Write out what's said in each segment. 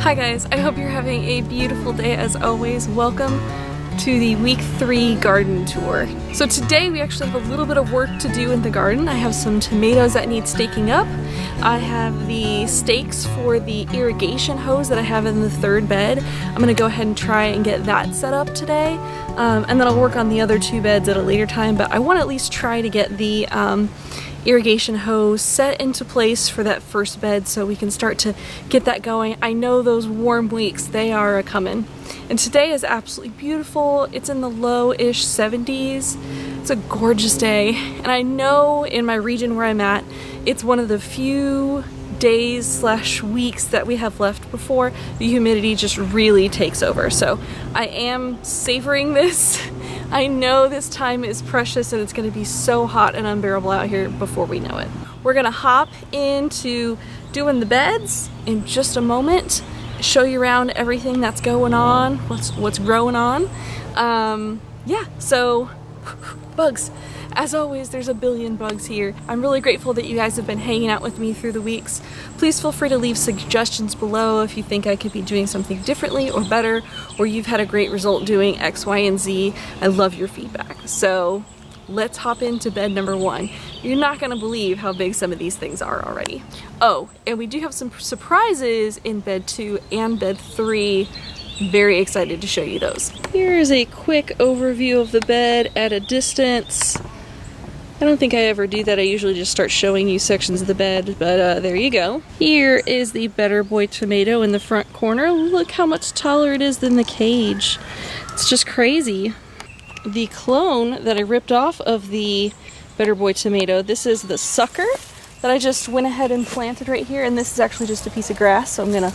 Hi guys, I hope you're having a beautiful day as always. Welcome to the week 3 garden tour. So today we actually have a little bit of work to do in the garden. I have some tomatoes that need staking up. I have the stakes for the irrigation hose that I have in the 3rd bed. I'm gonna go ahead and try and get that set up today. And then I'll work on the other 2 beds at a later time, but I want to at least try to get the irrigation hose set into place for that 1st bed so we can start to get that going. I know those warm weeks, they are coming. And today is absolutely beautiful. It's in the low-ish 70s. It's a gorgeous day. And I know in my region where I'm at, it's one of the few days/weeks that we have left before the humidity just really takes over. So I am savoring this. I know this time is precious and it's going to be so hot and unbearable out here before we know it. We're going to hop into doing the beds in just a moment, show you around everything that's going on, what's growing on. Yeah, so bugs. As always, there's a billion bugs here. I'm really grateful that you guys have been hanging out with me through the weeks. Please feel free to leave suggestions below if you think I could be doing something differently or better, or you've had a great result doing X, Y, and Z. I love your feedback. So let's hop into bed number 1. You're not gonna believe how big some of these things are already. Oh, and we do have some surprises in bed 2 and bed 3. Very excited to show you those. Here's a quick overview of the bed at a distance. I don't think I ever do that. I usually just start showing you sections of the bed, but there you go. Here is the Better Boy tomato in the front corner. Look how much taller it is than the cage. It's just crazy. The clone that I ripped off of the Better Boy tomato, this is the sucker that I just went ahead and planted right here, and this is actually just a piece of grass, so I'm gonna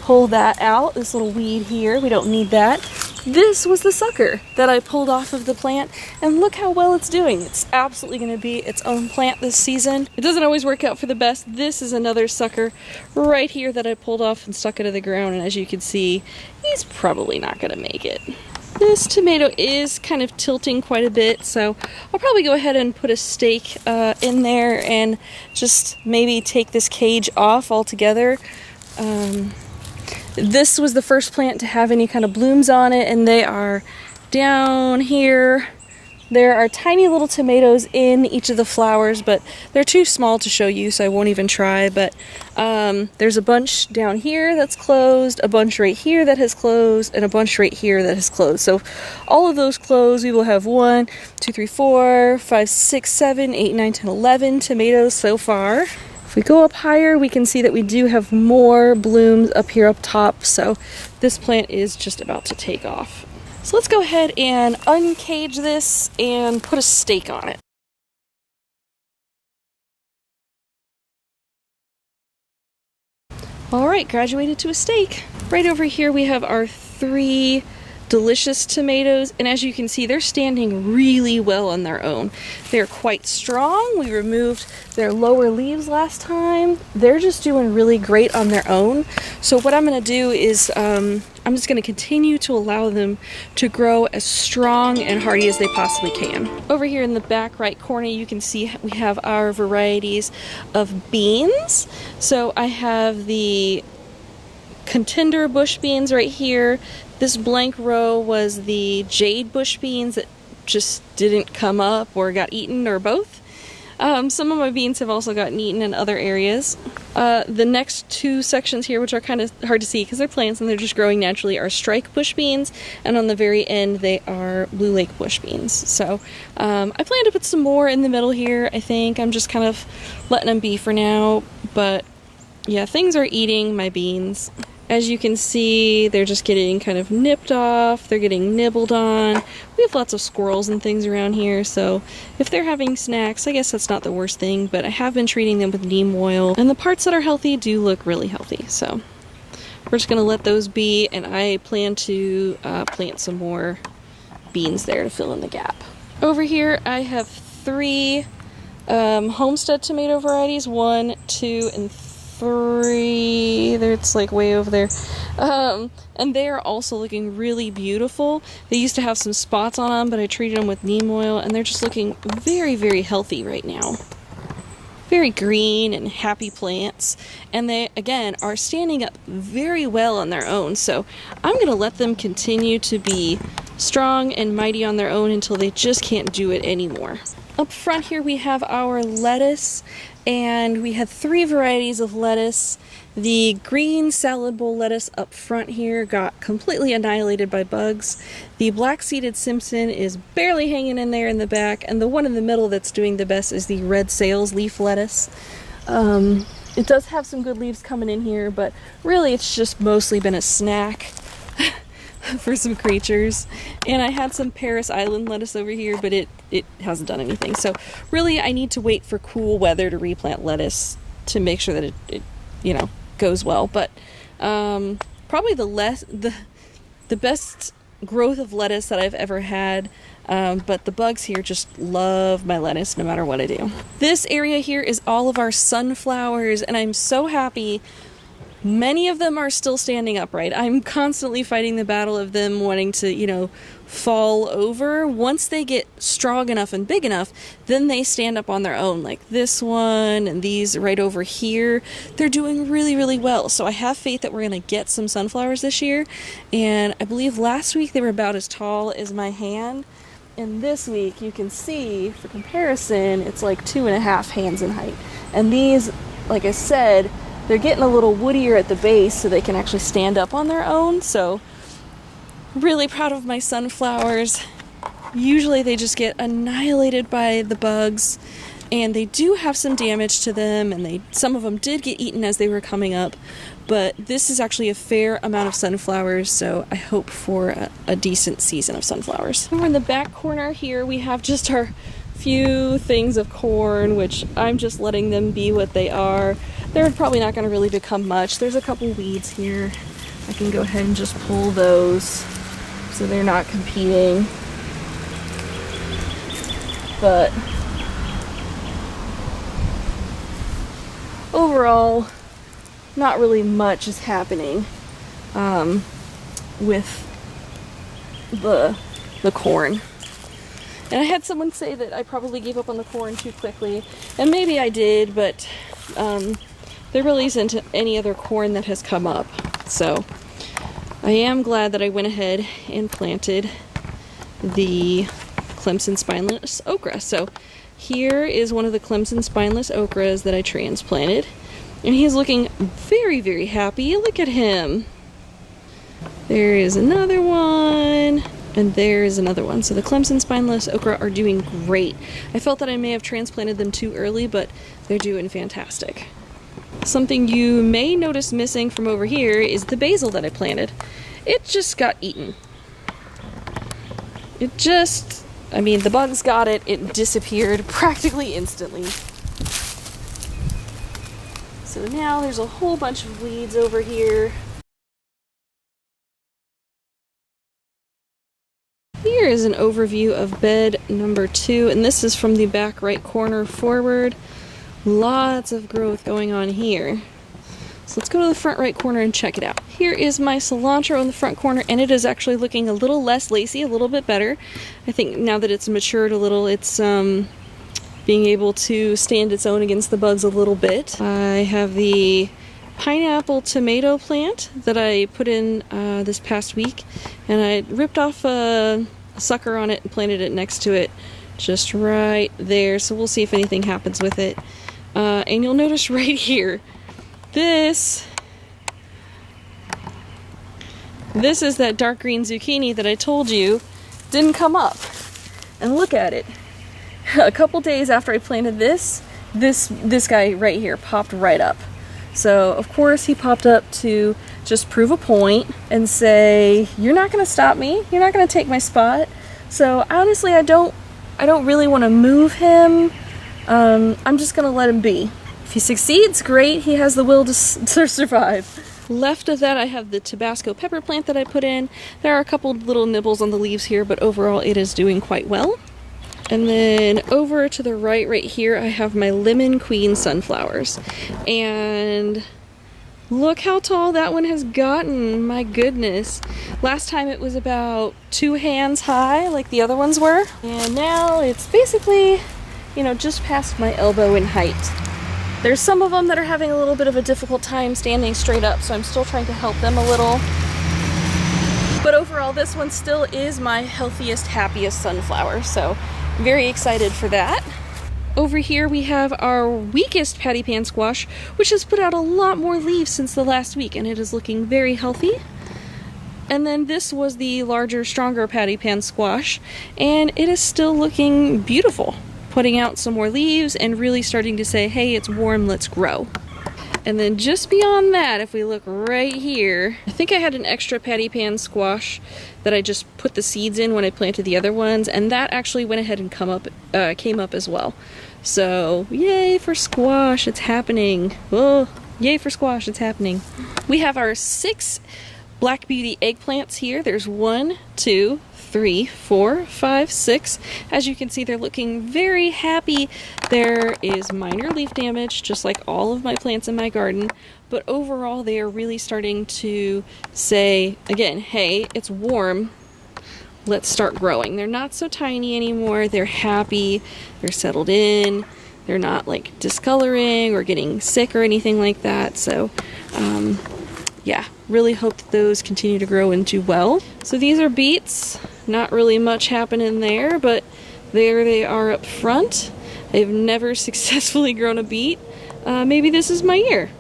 pull that out. This little weed here, we don't need that. This was the sucker that I pulled off of the plant, and look how well it's doing. It's absolutely going to be its own plant this season. It doesn't always work out for the best. This is another sucker right here that I pulled off and stuck into the ground, and as you can see, he's probably not going to make it. This tomato is kind of tilting quite a bit, so I'll probably go ahead and put a stake in there and just maybe take this cage off altogether. This was the first plant to have any kind of blooms on it, and they are down here. There are tiny little tomatoes in each of the flowers, but they're too small to show you, so I won't even try. But there's a bunch down here that's closed, a bunch right here that has closed, and a bunch right here that has closed. So all of those closed, we will have 1, 2, 3, 4, 5, 6, 7, 8, 9, 10, 11 tomatoes so far. If we go up higher, we can see that we do have more blooms up here up top, so this plant is just about to take off. So let's go ahead and uncage this and put a stake on it. Alright, graduated to a stake. Right over here we have our 3 delicious tomatoes, and as you can see, they're standing really well on their own. They're quite strong. We removed their lower leaves last time. They're just doing really great on their own. So what I'm going to do is I'm just going to continue to allow them to grow as strong and hardy as they possibly can. Over here in the back right corner, you can see we have our varieties of beans. So I have the contender bush beans right here. This blank row was the jade bush beans that just didn't come up or got eaten, or both. Some of my beans have also gotten eaten in other areas. The next 2 sections here, which are kind of hard to see because they're plants and they're just growing naturally, are strike bush beans, and on the very end they are blue lake bush beans. So I plan to put some more in the middle here. I think I'm just kind of letting them be for now, but yeah, things are eating my beans. As you can see, they're just getting kind of nipped off, they're getting nibbled on. We have lots of squirrels and things around here, so if they're having snacks, I guess that's not the worst thing, but I have been treating them with neem oil, and the parts that are healthy do look really healthy, so we're just gonna let those be, and I plan to plant some more beans there to fill in the gap. Over here, I have 3 Homestead tomato varieties, 1, 2, and 3. It's like way over there. And they are also looking really beautiful. They used to have some spots on them, but I treated them with neem oil, and they're just looking very, very healthy right now. very green and happy plants, and they again are standing up very well on their own, so I'm gonna let them continue to be strong and mighty on their own until they just can't do it anymore. Up front here we have our lettuce, and we have 3 varieties of lettuce. The green salad bowl lettuce up front here got completely annihilated by bugs. The black-seeded Simpson is barely hanging in there in the back, and the one in the middle that's doing the best is the red sales leaf lettuce. It does have some good leaves coming in here, but really it's just mostly been a snack for some creatures. And I had some Paris Island lettuce over here, but it hasn't done anything. So really I need to wait for cool weather to replant lettuce to make sure that it you know, goes well. But probably the best growth of lettuce that I've ever had. But the bugs here just love my lettuce no matter what I do. This area here is all of our sunflowers, and I'm so happy. Many of them are still standing upright. I'm constantly fighting the battle of them wanting to, you know, fall over. Once they get strong enough and big enough, then they stand up on their own, like this one and these right over here. They're doing really, really well. So I have faith that we're going to get some sunflowers this year. And I believe last week they were about as tall as my hand. And this week, you can see, for comparison, it's like 2.5 hands in height. And these, like I said, they're getting a little woodier at the base so they can actually stand up on their own. So really proud of my sunflowers. Usually they just get annihilated by the bugs, and they do have some damage to them, and some of them did get eaten as they were coming up, but this is actually a fair amount of sunflowers, so I hope for a decent season of sunflowers. Over in the back corner here we have just our few things of corn, which I'm just letting them be what they are. They're probably not going to really become much. There's a couple weeds here. I can go ahead and just pull those so they're not competing. But overall, not really much is happening with the corn. And I had someone say that I probably gave up on the corn too quickly, and maybe I did, but there really isn't any other corn that has come up. So I am glad that I went ahead and planted the Clemson Spineless Okra. So here is one of the Clemson Spineless Okras that I transplanted, and he's looking very, very happy. Look at him. There is another one. And there's another one. So the Clemson Spineless Okra are doing great. I felt that I may have transplanted them too early, but they're doing fantastic. Something you may notice missing from over here is the basil that I planted. It just got eaten. I mean, the bugs got it. It disappeared practically instantly. So now there's a whole bunch of weeds over here. Here is an overview of bed number 2, and this is from the back right corner forward. Lots of growth going on here. So let's go to the front right corner and check it out. Here is my cilantro in the front corner, and it is actually looking a little less lacy, a little bit better. I think now that it's matured a little, it's being able to stand its own against the bugs a little bit. I have the pineapple tomato plant that I put in this past week, and I ripped off a sucker on it and planted it next to it just right there, so we'll see if anything happens with it. And you'll notice right here, this is that dark green zucchini that I told you didn't come up. And look at it. A couple days after I planted this guy right here popped right up. So of course he popped up to just prove a point and say, you're not going to stop me, you're not going to take my spot. So honestly, I don't really want to move him. I'm just going to let him be. If he succeeds, great, he has the will to survive. Left of that, I have the Tabasco pepper plant that I put in. There are a couple little nibbles on the leaves here, but overall it is doing quite well. And then over to the right here, I have my Lemon Queen sunflowers. And look how tall that one has gotten, my goodness. Last time it was about 2 hands high, like the other ones were. And now it's basically, you know, just past my elbow in height. There's some of them that are having a little bit of a difficult time standing straight up, so I'm still trying to help them a little. But overall, this one still is my healthiest, happiest sunflower, so I'm very excited for that. Over here we have our weakest patty pan squash, which has put out a lot more leaves since the last week, and it is looking very healthy. And then this was the larger, stronger patty pan squash, and it is still looking beautiful, putting out some more leaves and really starting to say, hey, it's warm, let's grow. And then just beyond that, if we look right here, I think I had an extra patty pan squash that I just put the seeds in when I planted the other ones, and that actually went ahead and came up as well. So yay for squash, it's happening. Oh, yay for squash, it's happening. We have our 6 black beauty eggplants here. There's 1, 2, 3, 4, 5, 6. As you can see, they're looking very happy. There is minor leaf damage, just like all of my plants in my garden, but overall they are really starting to say, again, hey, it's warm, let's start growing. They're not so tiny anymore, they're happy, they're settled in, they're not like discoloring or getting sick or anything like that. So yeah, really hope that those continue to grow and do well. So these are beets. Not really much happening there, but there they are up front. I've never successfully grown a beet. Maybe this is my year.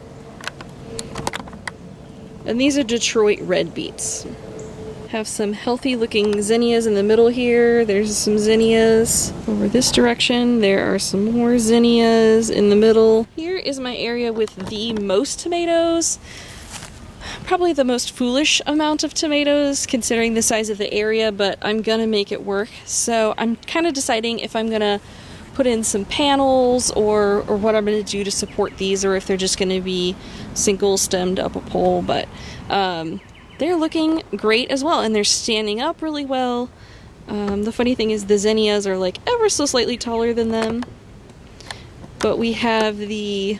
And these are Detroit red beets. Have some healthy looking zinnias in the middle here. There's some zinnias. Over this direction, there are some more zinnias in the middle. Here is my area with the most tomatoes. Probably the most foolish amount of tomatoes considering the size of the area, but I'm gonna make it work. So I'm kind of deciding if I'm gonna put in some panels or what I'm gonna do to support these, or if they're just gonna be single stemmed up a pole. But they're looking great as well, and they're standing up really well. The funny thing is the zinnias are like ever so slightly taller than them. But we have the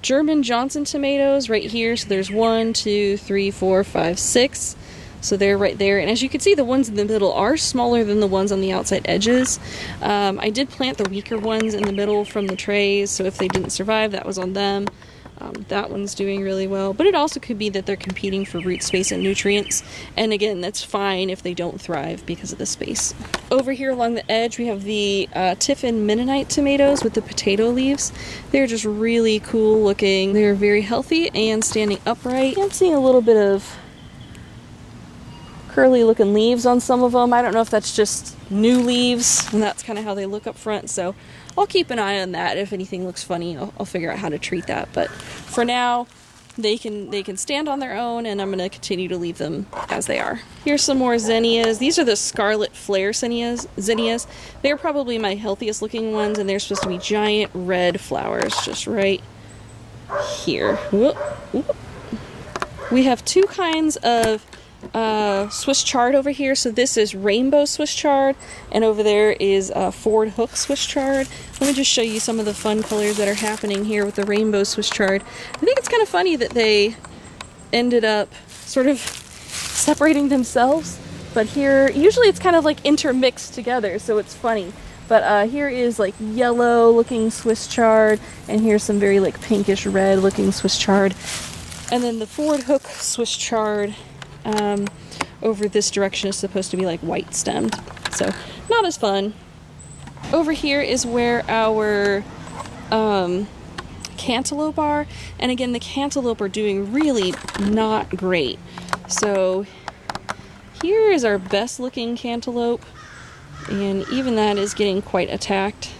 German Johnson tomatoes right here. So there's 1, 2, 3, 4, 5, 6. So they're right there. And as you can see, the ones in the middle are smaller than the ones on the outside edges. I did plant the weaker ones in the middle from the trays, so if they didn't survive, that was on them. That one's doing really well, but it also could be that they're competing for root space and nutrients, and again, that's fine if they don't thrive because of the space. Over here along the edge we have the Tiffin Mennonite tomatoes with the potato leaves. They're just really cool looking. They're very healthy and standing upright. I'm seeing a little bit of curly looking leaves on some of them. I don't know if that's just new leaves, and that's kind of how they look up front, so I'll keep an eye on that. If anything looks funny, I'll figure out how to treat that. But for now, they can stand on their own, and I'm going to continue to leave them as they are. Here's some more zinnias. These are the Scarlet Flare zinnias. They're probably my healthiest looking ones, and they're supposed to be giant red flowers just right here. Whoop, whoop. We have 2 kinds of Swiss chard over here. So this is rainbow Swiss chard, and over there is Ford Hook Swiss chard. Let me just show you some of the fun colors that are happening here with the rainbow Swiss chard. I think it's kind of funny that they ended up sort of separating themselves, but here usually it's kind of like intermixed together, so it's funny. But here is like yellow looking Swiss chard, and here's some very like pinkish red looking Swiss chard, and then the Ford Hook Swiss chard over this direction is supposed to be like white stemmed, so not as fun. Over here is where our cantaloupe are, and again the cantaloupe are doing really not great. So here is our best looking cantaloupe, and even that is getting quite attacked.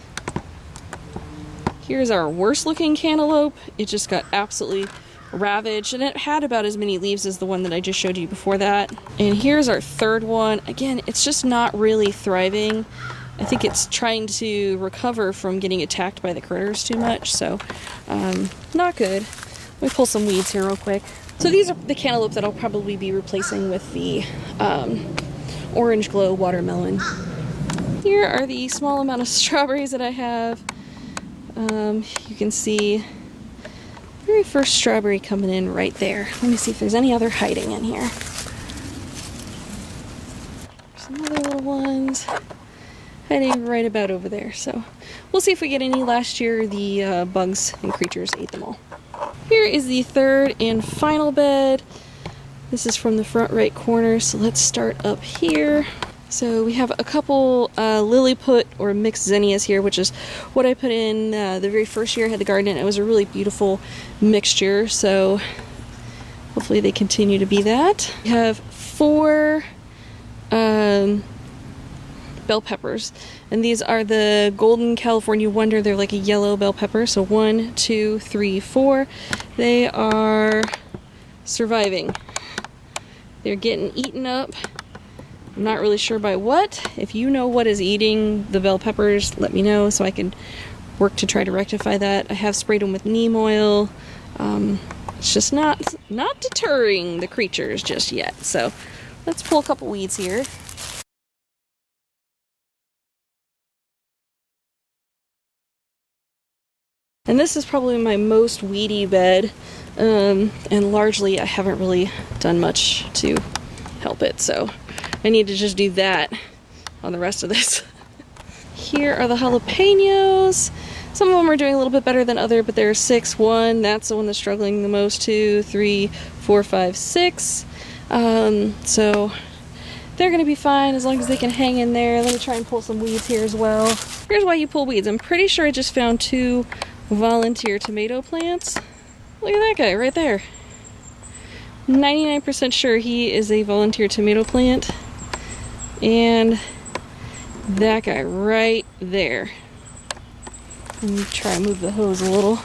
Here's our worst looking cantaloupe. It just got absolutely ravaged, and it had about as many leaves as the one that I just showed you before that. And here's our third one. Again, it's just not really thriving. I think it's trying to recover from getting attacked by the critters too much, so not good. Let me pull some weeds here real quick. So these are the cantaloupe that I'll probably be replacing with the Orange Glow watermelon. Here are the small amount of strawberries that I have. You can see very first strawberry coming in right there. Let me see if there's any other hiding in here. Some other little ones. hiding right about over there. So we'll see if we get any. Last year the bugs and creatures ate them all. Here is the third and final bed. This is from the front right corner, so let's start up here. So we have a couple Lilliput or mixed zinnias here, which is what I put in the very first year I had the garden. It was a really beautiful mixture, so hopefully they continue to be that. We have 4 bell peppers, and these are the Golden California Wonder. They're like a yellow bell pepper. So 1, 2, 3, 4. They are surviving. They're getting eaten up. I'm not really sure by what. If you know what is eating the bell peppers, let me know so I can work to try to rectify that. I have sprayed them with neem oil. It's just not deterring the creatures just yet. So let's pull a couple weeds here. And this is probably my most weedy bed, and largely I haven't really done much to help it, so I need to just do that on the rest of this. Here are the jalapenos. Some of them are doing a little bit better than other, but there are 6. 1, that's the one that's struggling the most. 2, 3, 4, 5, 6. So they're gonna be fine as long as they can hang in there. Let me try and pull some weeds here as well. Here's why you pull weeds. I'm pretty sure I just found 2 volunteer tomato plants. Look at that guy right there. 99% sure he is a volunteer tomato plant. And that guy right there. Let me try and move the hose a little.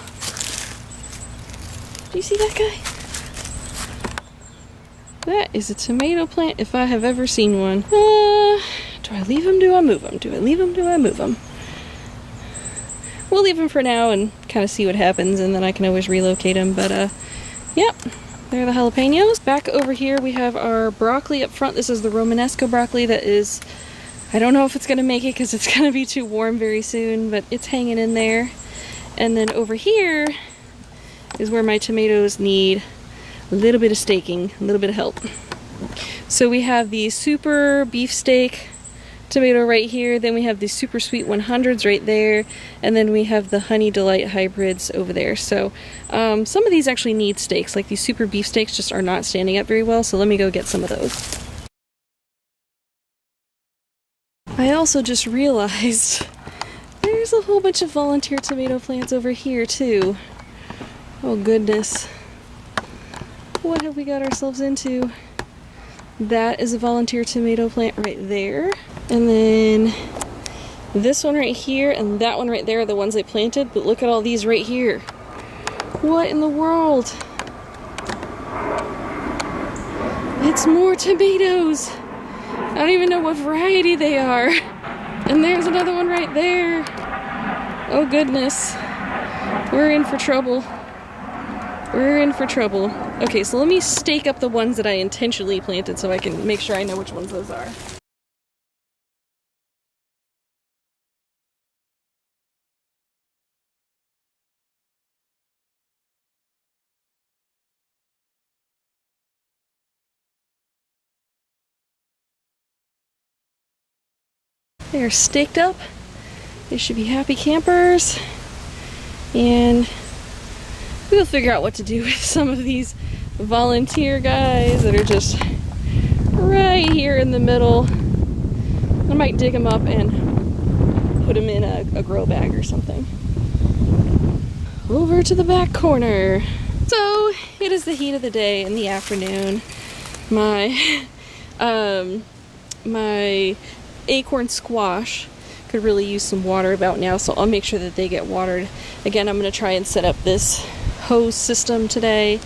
Do you see that guy? That is a tomato plant if I have ever seen one. Do I leave him? Do I move him? Do I leave him? Do I move him? We'll leave him for now and kind of see what happens, and then I can always relocate him. But yep, there are the jalapenos. Back over here we have our broccoli up front. This is the Romanesco broccoli that is, I don't know if it's going to make it because it's going to be too warm very soon, but it's hanging in there. And then over here is where my tomatoes need a little bit of staking, a little bit of help. So we have the super beefsteak tomato right here, then we have the super sweet 100s right there, and then we have the honey delight hybrids over there. So some of these actually need stakes, like these super beef steaks just are not standing up very well, so let me go get some of those. I also just realized there's a whole bunch of volunteer tomato plants over here too. Oh goodness, what have we got ourselves into? That is a volunteer tomato plant right there. And then this one right here and that one right there are the ones I planted, but look at all these right here. What in the world? It's more tomatoes. I don't even know what variety they are. And there's another one right there. Oh goodness. We're in for trouble. We're in for trouble. Okay, so let me stake up the ones that I intentionally planted so I can make sure I know which ones those are. They're staked up. They should be happy campers. And we'll figure out what to do with some of these volunteer guys that are just right here in the middle. I might dig them up and put them in a grow bag or something. Over to the back corner. So it is the heat of the day in the afternoon. My my Acorn Squash could really use some water about now, so I'll make sure that they get watered. Again, I'm going to try and set up this hose system today,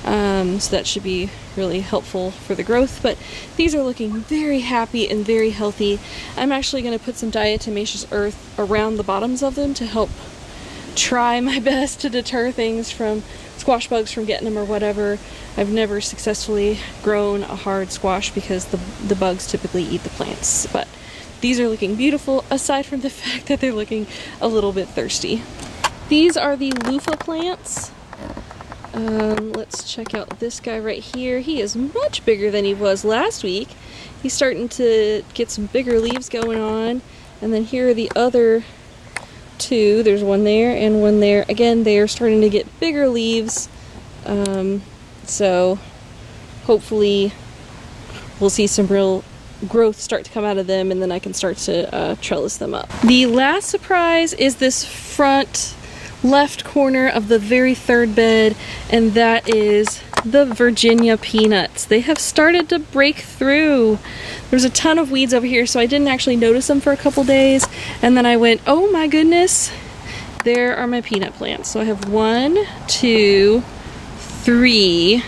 so that should be really helpful for the growth. But these are looking very happy and very healthy. I'm actually going to put some diatomaceous earth around the bottoms of them to help try my best to deter things from squash bugs from getting them or whatever. I've never successfully grown a hard squash because the bugs typically eat the plants, but these are looking beautiful, aside from the fact that they're looking a little bit thirsty. These are the loofah plants. Let's check out this guy right here. He is much bigger than he was last week. He's starting to get some bigger leaves going on, And then here are the other two. There's one there and one there. Again, they are starting to get bigger leaves. So hopefully we'll see some real growth start to come out of them, and then I can start to trellis them up. The last surprise is this front left corner of the very third bed, and that is the Virginia peanuts. They have started to break through. There's a ton of weeds over here, so I didn't actually notice them for a couple days, and then I went, oh my goodness, there are my peanut plants. So I have 1, 2, 3,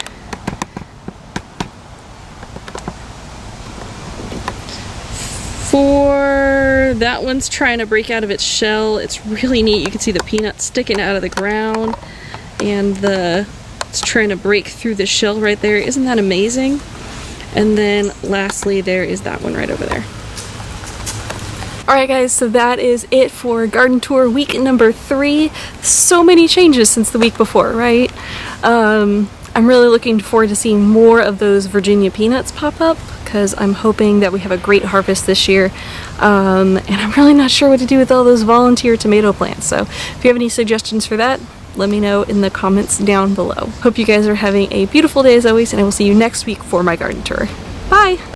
4. That one's trying to break out of its shell. It's really neat. You can see the peanuts sticking out of the ground, and it's trying to break through the shell right there. Isn't that amazing? And then lastly, there is that one right over there. Alright guys, so that is it for garden tour week number 3. So many changes since the week before, right? I'm really looking forward to seeing more of those Virginia peanuts pop up, because I'm hoping that we have a great harvest this year. And I'm really not sure what to do with all those volunteer tomato plants. So if you have any suggestions for that, let me know in the comments down below. Hope you guys are having a beautiful day as always, and I will see you next week for my garden tour. Bye!